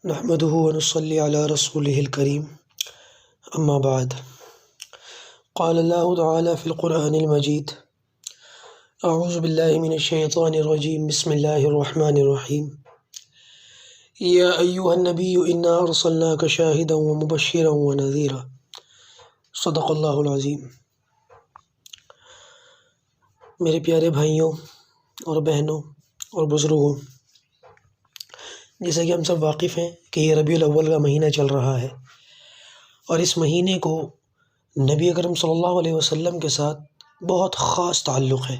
نحمده ونصلي على رسوله الكريم أما بعد قال الله تعالى في القرآن المجيد أعوذ بالله من الشيطان الرجيم بسم الله الرحمن الرحيم يا أيها النبي إنا أرسلناك شاهدا ومبشرا ونذيرا صدق اللہ العظیم۔ میرے پیارے بھائیوں اور بہنوں اور بزرگوں، جیسا کہ ہم سب واقف ہیں کہ یہ ربیع الاول کا مہینہ چل رہا ہے، اور اس مہینے کو نبی اکرم صلی اللہ علیہ وسلم کے ساتھ بہت خاص تعلق ہے۔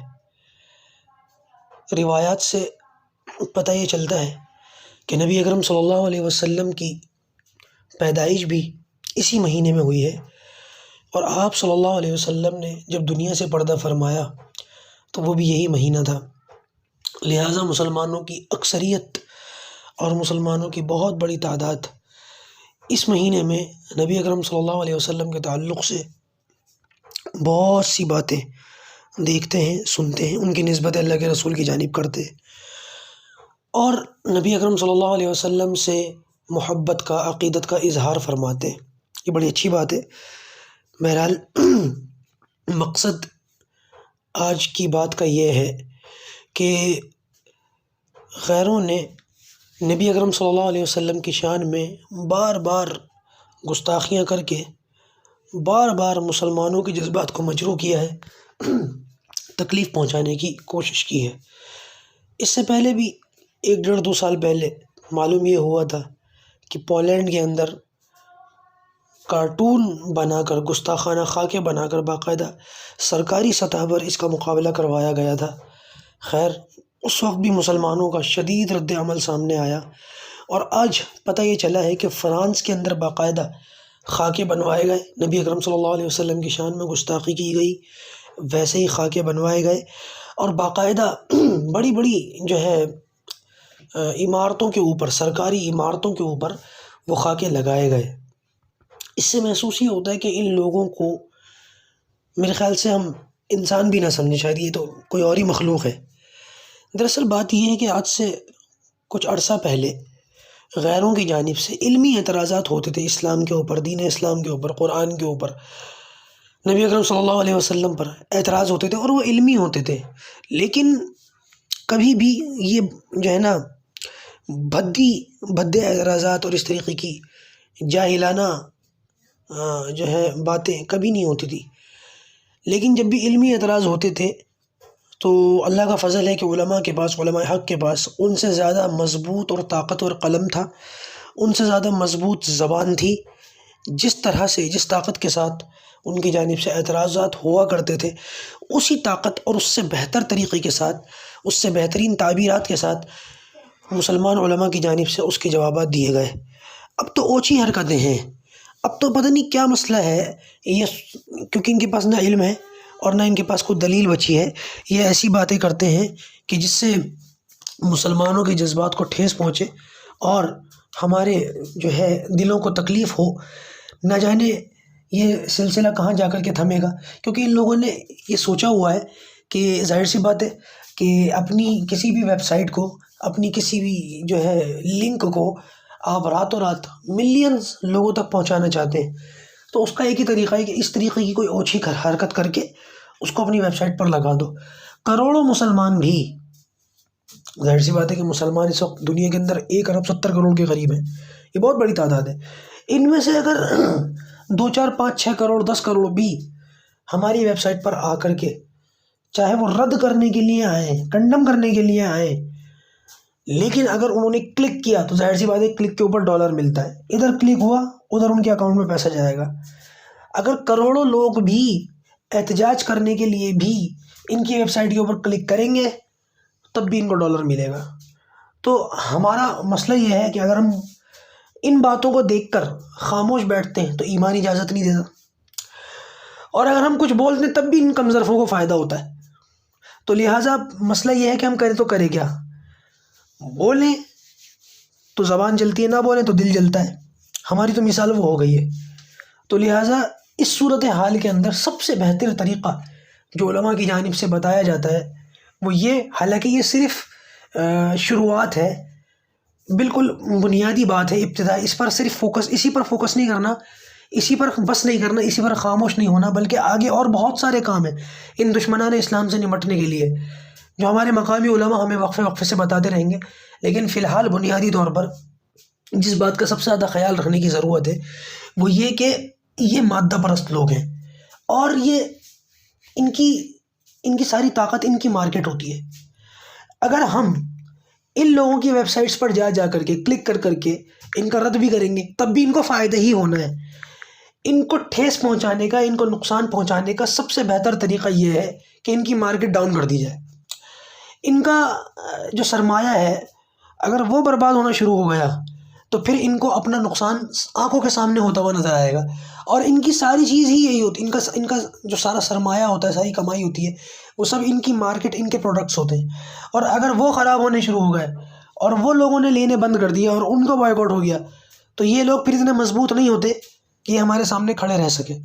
روایات سے پتہ یہ چلتا ہے کہ نبی اکرم صلی اللہ علیہ وسلم کی پیدائش بھی اسی مہینے میں ہوئی ہے، اور آپ صلی اللہ علیہ وسلم نے جب دنیا سے پردہ فرمایا تو وہ بھی یہی مہینہ تھا۔ لہٰذا مسلمانوں کی اکثریت اور مسلمانوں کی بہت بڑی تعداد اس مہینے میں نبی اکرم صلی اللہ علیہ وسلم کے تعلق سے بہت سی باتیں دیکھتے ہیں، سنتے ہیں، ان کی نسبت اللہ کے رسول کی جانب کرتے ہیں، اور نبی اکرم صلی اللہ علیہ وسلم سے محبت کا، عقیدت کا اظہار فرماتے ہیں۔ یہ بڑی اچھی بات ہے۔ بہرحال مقصد آج کی بات کا یہ ہے کہ غیروں نے نبی اکرم صلی اللہ علیہ وسلم کی شان میں بار بار گستاخیاں کر کے بار بار مسلمانوں کے جذبات کو مجروح کیا ہے، تکلیف پہنچانے کی کوشش کی ہے۔ اس سے پہلے بھی 1-1.5-2 سال پہلے معلوم یہ ہوا تھا کہ پولینڈ کے اندر کارٹون بنا کر، گستاخانہ خاکے بنا کر باقاعدہ سرکاری سطح پر اس کا مقابلہ کروایا گیا تھا۔ خیر، اس وقت بھی مسلمانوں کا شدید رد عمل سامنے آیا، اور آج پتہ یہ چلا ہے کہ فرانس کے اندر باقاعدہ خاکے بنوائے گئے، نبی اکرم صلی اللہ علیہ وسلم کی شان میں گستاخی کی گئی، ویسے ہی خاکے بنوائے گئے، اور باقاعدہ بڑی بڑی جو ہے عمارتوں کے اوپر، سرکاری عمارتوں کے اوپر وہ خاکے لگائے گئے۔ اس سے محسوس ہی ہوتا ہے کہ ان لوگوں کو میرے خیال سے ہم انسان بھی نہ سمجھیں، شاید یہ تو کوئی اور ہی مخلوق ہے۔ دراصل بات یہ ہے کہ آج سے کچھ عرصہ پہلے غیروں کی جانب سے علمی اعتراضات ہوتے تھے اسلام کے اوپر، دین اسلام کے اوپر، قرآن کے اوپر، نبی اکرم صلی اللہ علیہ وسلم پر اعتراض ہوتے تھے، اور وہ علمی ہوتے تھے، لیکن کبھی بھی یہ جو ہے نا بھدے اعتراضات اور اس طریقے کی جاہلانہ جو ہے باتیں کبھی نہیں ہوتی تھی۔ لیکن جب بھی علمی اعتراض ہوتے تھے تو اللہ کا فضل ہے کہ علماء کے پاس، علماء حق کے پاس ان سے زیادہ مضبوط اور طاقتور قلم تھا، ان سے زیادہ مضبوط زبان تھی۔ جس طرح سے، جس طاقت کے ساتھ ان کی جانب سے اعتراضات ہوا کرتے تھے، اسی طاقت اور اس سے بہتر طریقے کے ساتھ، اس سے بہترین تعبیرات کے ساتھ مسلمان علماء کی جانب سے اس کے جوابات دیے گئے۔ اب تو اوچھی حرکتیں ہیں، اب تو پتہ نہیں کیا مسئلہ ہے، یہ کیونکہ ان کے پاس نہ علم ہے اور نہ ان کے پاس کوئی دلیل بچی ہے، یہ ایسی باتیں کرتے ہیں کہ جس سے مسلمانوں کے جذبات کو ٹھیس پہنچے اور ہمارے جو ہے دلوں کو تکلیف ہو۔ نہ جانے یہ سلسلہ کہاں جا کر کے تھمے گا، کیونکہ ان لوگوں نے یہ سوچا ہوا ہے کہ ظاہر سی بات ہے کہ اپنی کسی بھی ویب سائٹ کو، اپنی کسی بھی جو ہے لنک کو آپ راتوں رات ملینز لوگوں تک پہنچانا چاہتے ہیں، تو اس کا ایک ہی طریقہ ہے کہ اس طریقے کی کوئی اوچھی حرکت کر کے اس کو اپنی ویب سائٹ پر لگا دو۔ کروڑوں مسلمان بھی، ظاہر سی بات ہے کہ مسلمان اس وقت دنیا کے اندر 1.70 ارب کے قریب ہیں، یہ بہت بڑی تعداد ہے۔ ان میں سے اگر 2, 4, 5, 6 کروڑ 10 کروڑ بھی ہماری ویب سائٹ پر آ کر کے، چاہے وہ رد کرنے کے لیے آئیں، کنڈم کرنے کے لیے آئیں، لیکن اگر انہوں نے کلک کیا تو ظاہر سی بات ہے کلک کے اوپر ڈالر ملتا ہے، ادھر کلک ہوا ادھر ان کے اکاؤنٹ میں پیسہ جائے گا۔ اگر کروڑوں لوگ بھی احتجاج کرنے کے لیے بھی ان کی ویب سائٹ کے اوپر کلک کریں گے تب بھی ان کو ڈالر ملے گا۔ تو ہمارا مسئلہ یہ ہے کہ اگر ہم ان باتوں کو دیکھ کر خاموش بیٹھتے ہیں تو ایمان اجازت نہیں دیتا، اور اگر ہم کچھ بولتے ہیں تب بھی ان کم ظرفوں کو فائدہ ہوتا ہے۔ تو لہٰذا مسئلہ یہ ہے کہ ہم کریں تو کریں کیا؟ بولیں تو زبان جلتی ہے، نہ بولیں تو دل جلتا ہے، ہماری تو مثال وہ ہو گئی ہے۔ تو لہٰذا اس صورت حال کے اندر سب سے بہتر طریقہ جو علماء کی جانب سے بتایا جاتا ہے وہ یہ، حالانکہ یہ صرف شروعات ہے، بالکل بنیادی بات ہے ابتدا، اس پر صرف فوکس، اسی پر فوکس نہیں کرنا، اسی پر بس نہیں کرنا، اسی پر خاموش نہیں ہونا، بلکہ آگے اور بہت سارے کام ہیں ان دشمنان اسلام سے نمٹنے کے لیے، جو ہمارے مقامی علماء ہمیں وقفے وقفے سے بتاتے رہیں گے۔ لیکن فی الحال بنیادی طور پر جس بات کا سب سے زیادہ خیال رکھنے کی ضرورت ہے وہ یہ کہ یہ مادہ پرست لوگ ہیں، اور یہ ان کی ساری طاقت ان کی مارکیٹ ہوتی ہے۔ اگر ہم ان لوگوں کی ویب سائٹس پر جا کر کے کلک کر کے ان کا رد بھی کریں گے، تب بھی ان کو فائدہ ہی ہونا ہے۔ ان کو ٹھیس پہنچانے کا، ان کو نقصان پہنچانے کا سب سے بہتر طریقہ یہ ہے کہ ان کی مارکیٹ ڈاؤن کر دی جائے۔ ان کا جو سرمایہ ہے اگر وہ برباد ہونا شروع ہو گیا تو پھر ان کو اپنا نقصان آنکھوں کے سامنے ہوتا ہوا نظر آئے گا، اور ان کی ساری چیز ہی یہی ہوتی، ان کا جو سارا سرمایہ ہوتا ہے، ساری کمائی ہوتی ہے، وہ سب ان کی مارکیٹ، ان کے پروڈکٹس ہوتے ہیں۔ اور اگر وہ خراب ہونے شروع ہو گئے اور وہ لوگوں نے لینے بند کر دیا اور ان کو بائیکاٹ ہو گیا، تو یہ لوگ پھر اتنے مضبوط نہیں ہوتے کہ یہ ہمارے سامنے کھڑے رہ سکے۔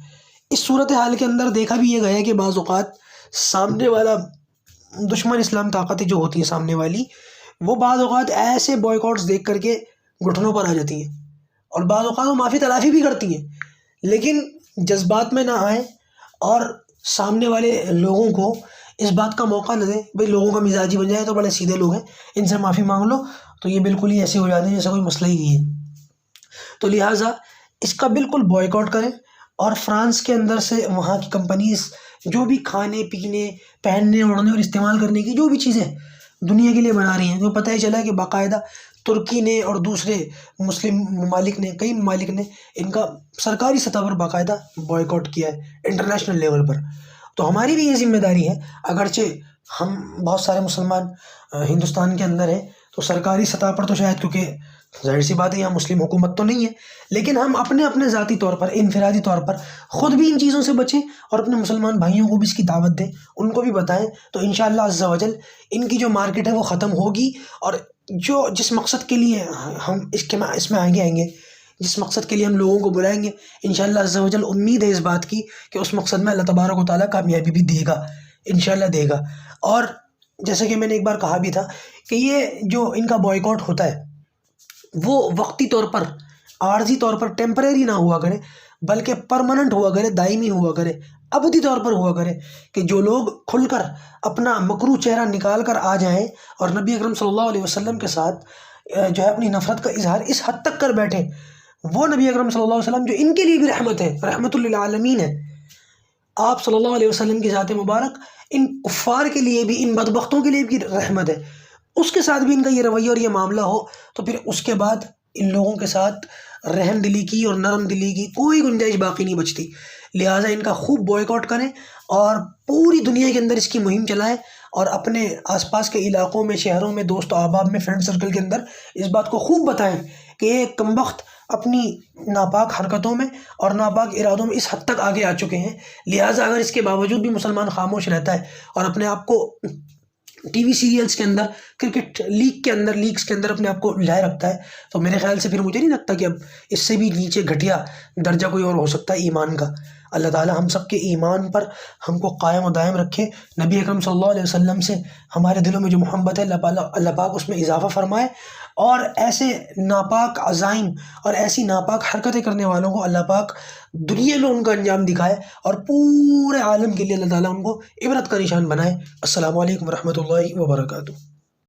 اس صورتحال کے اندر دیکھا بھی یہ گیا ہے کہ بعض اوقات سامنے والا دشمن اسلام طاقتیں جو ہوتی ہیں سامنے والی، وہ بعض اوقات ایسے بوائیکاٹس دیکھ کر کے گھٹنوں پر آ جاتی ہیں، اور بعض اوقات وہ معافی تلافی بھی کرتی ہیں، لیکن جذبات میں نہ آئیں اور سامنے والے لوگوں کو اس بات کا موقع نہ دیں۔ بھئی لوگوں کا مزاج ہی بن جائے تو بڑے سیدھے لوگ ہیں، ان سے معافی مانگ لو تو یہ بالکل ہی ایسے ہو جاتے ہیں جیسا کوئی مسئلہ ہی نہیں ہے۔ تو لہٰذا اس کا بالکل بوائیکاٹ کریں، اور فرانس کے اندر سے وہاں کی کمپنیز جو بھی کھانے پینے، پہننے اوڑھنے اور استعمال کرنے کی جو بھی چیزیں دنیا کے لیے بنا رہی ہیں، تو پتہ ہی چلا کہ باقاعدہ ترکی نے اور دوسرے مسلم ممالک نے، کئی ممالک نے ان کا سرکاری سطح پر باقاعدہ بوائیکاٹ کیا ہے انٹرنیشنل لیول پر۔ تو ہماری بھی یہ ذمہ داری ہے، اگرچہ ہم بہت سارے مسلمان ہندوستان کے اندر ہیں، تو سرکاری سطح پر تو شاید، کیونکہ ظاہر سی بات ہے یہاں مسلم حکومت تو نہیں ہے، لیکن ہم اپنے ذاتی طور پر، انفرادی طور پر خود بھی ان چیزوں سے بچیں، اور اپنے مسلمان بھائیوں کو بھی اس کی دعوت دیں، ان کو بھی بتائیں، تو انشاءاللہ عز و جل ان کی جو مارکیٹ ہے وہ ختم ہوگی، اور جس مقصد کے لیے ہم اس میں آئیں گے، جس مقصد کے لیے ہم لوگوں کو بلائیں گے، انشاءاللہ عز و جل امید ہے اس بات کی کہ اس مقصد میں اللہ تبارک و تعالیٰ کامیابی بھی دے گا، انشاءاللہ دے گا۔ اور جیسے کہ میں نے ایک بار کہا بھی تھا کہ یہ جو ان کا بوائیکاٹ ہوتا ہے وہ وقتی طور پر، عارضی طور پر، ٹیمپریری نہ ہوا کرے، بلکہ پرماننٹ ہوا کرے، دائمی ہوا کرے، ابدی طور پر ہوا کرے، کہ جو لوگ کھل کر اپنا مکروہ چہرہ نکال کر آ جائیں اور نبی اکرم صلی اللہ علیہ وسلم کے ساتھ جو ہے اپنی نفرت کا اظہار اس حد تک کر بیٹھیں، وہ نبی اکرم صلی اللہ علیہ وسلم جو ان کے لیے بھی رحمت ہے، رحمت للعالمین ہے، آپ صلی اللہ علیہ وسلم کی ذات مبارک ان کفار کے لیے بھی، ان بدبختوں کے لیے بھی رحمت ہے، اس کے ساتھ بھی ان کا یہ رویہ اور یہ معاملہ ہو، تو پھر اس کے بعد ان لوگوں کے ساتھ رحم دلی کی اور نرم دلی کی کوئی گنجائش باقی نہیں بچتی۔ لہٰذا ان کا خوب بوائیکاٹ کریں، اور پوری دنیا کے اندر اس کی مہم چلائیں، اور اپنے آس پاس کے علاقوں میں، شہروں میں، دوست و احباب میں، فرینڈ سرکل کے اندر اس بات کو خوب بتائیں کہ یہ کمبخت اپنی ناپاک حرکتوں میں اور ناپاک ارادوں میں اس حد تک آگے آ چکے ہیں۔ لہٰذا اگر اس کے باوجود بھی مسلمان خاموش رہتا ہے اور اپنے آپ کو ٹی وی سیریلز کے اندر، کرکٹ لیگس کے اندر اپنے آپ کو لائے رکھتا ہے، تو میرے خیال سے پھر مجھے نہیں لگتا کہ اب اس سے بھی نیچے گھٹیا درجہ کوئی اور ہو سکتا ہے ایمان کا۔ اللہ تعالیٰ ہم سب کے ایمان پر ہم کو قائم و دائم رکھے، نبی اکرم صلی اللہ علیہ وسلم سے ہمارے دلوں میں جو محبت ہے اللہ پاک اس میں اضافہ فرمائے، اور ایسے ناپاک عزائم اور ایسی ناپاک حرکتیں کرنے والوں کو اللہ پاک دنیا میں ان کا انجام دکھائے، اور پورے عالم کے لیے اللہ تعالیٰ ان کو عبرت کا نشان بنائے۔ السلام علیکم ورحمۃ اللہ وبرکاتہ۔